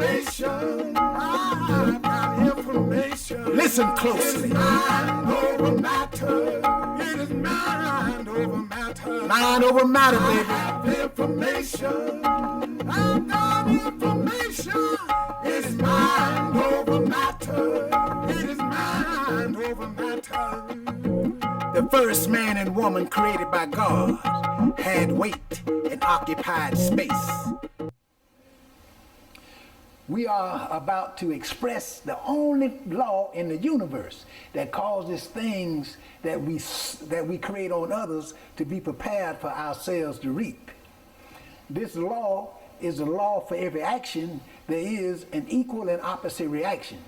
information. I got information. Listen closely. Mind over matter. It is mind over matter. Mind over matter, I baby. have information. I got information. It's mind over matter. It is mind over matter. The first man and woman created by God had weight and occupied space. We are about to express the only law in the universe that causes things that we create on others to be prepared for ourselves to reap. This law is a law for every action. There is an equal and opposite reaction.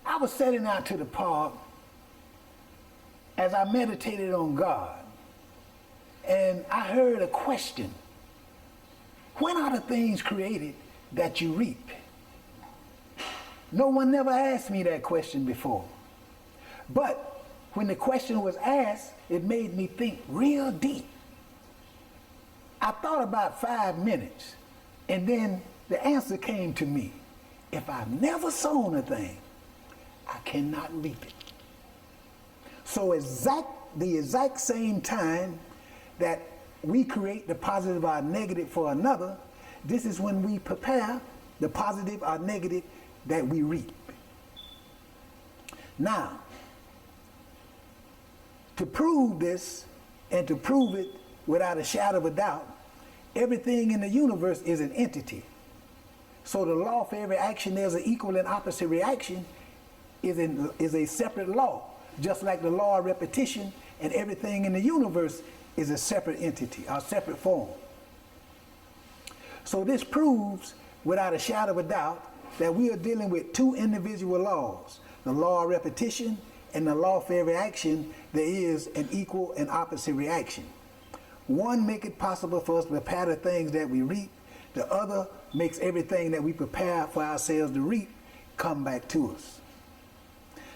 I was setting out to the park as I meditated on God, and I heard a question. When are the things created that you reap? No one never asked me that question before. But when the question was asked, it made me think real deep. I thought about 5 minutes, and then the answer came to me. If I've never sown a thing, I cannot reap it. So the exact same time that we create the positive or negative for another, this is when we prepare the positive or negative that we reap. Now, to prove this and to prove it without a shadow of a doubt, everything in the universe is an entity. So the law for every action there's an equal and opposite reaction is a separate law. Just like the law of repetition and everything in the universe is a separate entity, a separate form. So this proves without a shadow of a doubt that we are dealing with two individual laws, the law of repetition and the law for every action. There is an equal and opposite reaction. One makes it possible for us to prepare the things that we reap. The other makes everything that we prepare for ourselves to reap come back to us.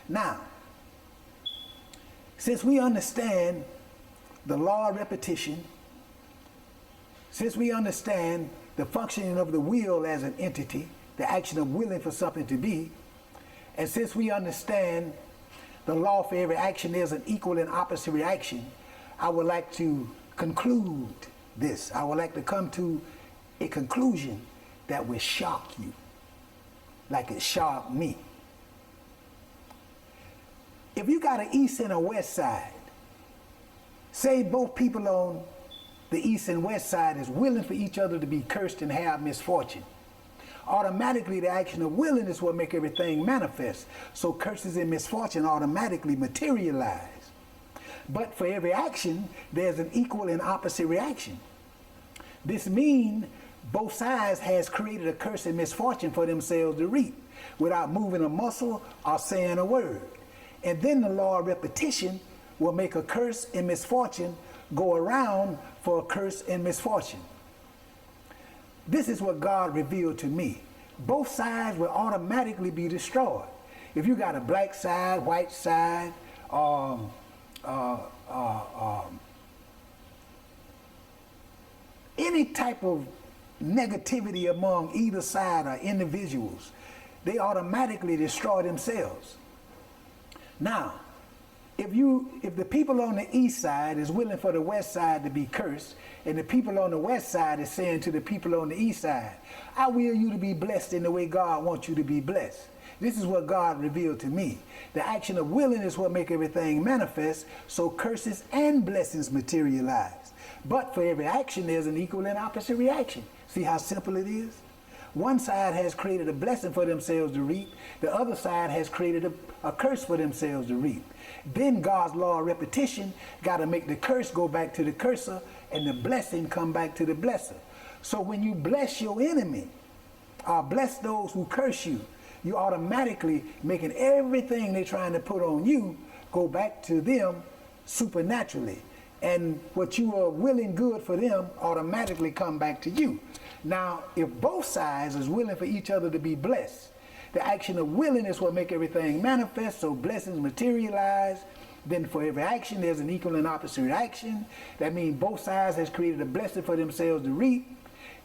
Now, since we understand the law of repetition, since we understand the functioning of the will as an entity, the action of willing for something to be, and since we understand the law for every action there's an equal and opposite reaction, I would like to conclude this. I would like to come to a conclusion that will shock you, like it shocked me. If you got an east and a west side, say both people on the east and west side is willing for each other to be cursed and have misfortune, automatically the action of willing is what make everything manifest. So curses and misfortune automatically materialize. But for every action, there's an equal and opposite reaction. This means both sides has created a curse and misfortune for themselves to reap without moving a muscle or saying a word. And then the law of repetition will make a curse and misfortune go around for a curse and misfortune. This is what God revealed to me. Both sides will automatically be destroyed. If you got a black side, white side, any type of negativity among either side or individuals, they automatically destroy themselves. Now, if the people on the east side is willing for the west side to be cursed, and the people on the west side is saying to the people on the east side, I will you to be blessed in the way God wants you to be blessed. This is what God revealed to me. The action of willing is what make everything manifest, so curses and blessings materialize. But for every action, there's an equal and opposite reaction. See how simple it is? One side has created a blessing for themselves to reap. The other side has created a curse for themselves to reap. Then God's law of repetition got to make the curse go back to the curser and the blessing come back to the blesser. So when you bless your enemy or bless those who curse you, you automatically making everything they're trying to put on you go back to them supernaturally. And what you are willing good for them automatically come back to you. Now, if both sides is willing for each other to be blessed, the action of willing is what make everything manifest, so blessings materialize. Then for every action, there's an equal and opposite reaction. That means both sides has created a blessing for themselves to reap.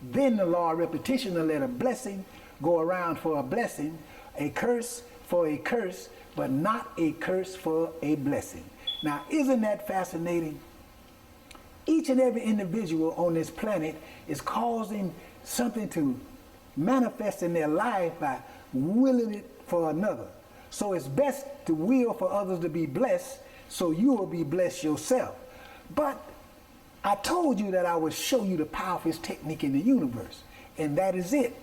Then the law of repetition will let a blessing go around for a blessing, a curse for a curse, but not a curse for a blessing. Now, isn't that fascinating? Each and every individual on this planet is causing something to manifest in their life by willing it for another. So it's best to will for others to be blessed so you will be blessed yourself. But I told you that I would show you the powerfulest technique in the universe, and that is it.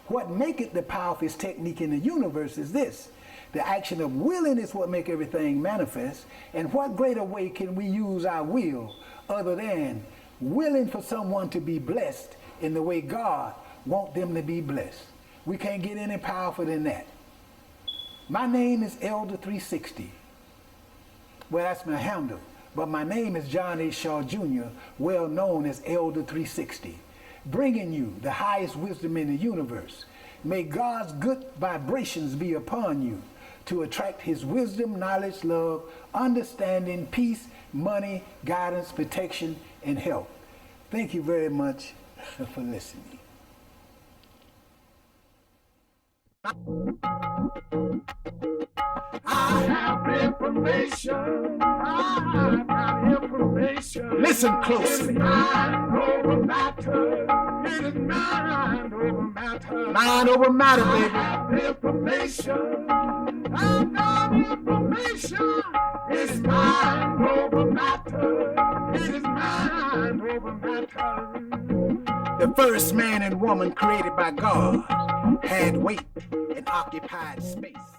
What make it the powerfulest technique in the universe is this. The action of willing is what make everything manifest, and what greater way can we use our will other than willing for someone to be blessed in the way God wants them to be blessed. We can't get any powerful than that. My name is Elder 360. Well, that's my handle. But my name is John H. Shaw Jr., well known as Elder 360, bringing you the highest wisdom in the universe. May God's good vibrations be upon you to attract his wisdom, knowledge, love, understanding, peace, money, guidance, protection, and help. Thank you very much for listening. I have information. I got information. Listen closely. It's mind over matter. It is mind over matter. Mind over matter, I baby. have information. I've got information. It's mind over matter. It is mind over matter. The first man and woman created by God had weight and occupied space.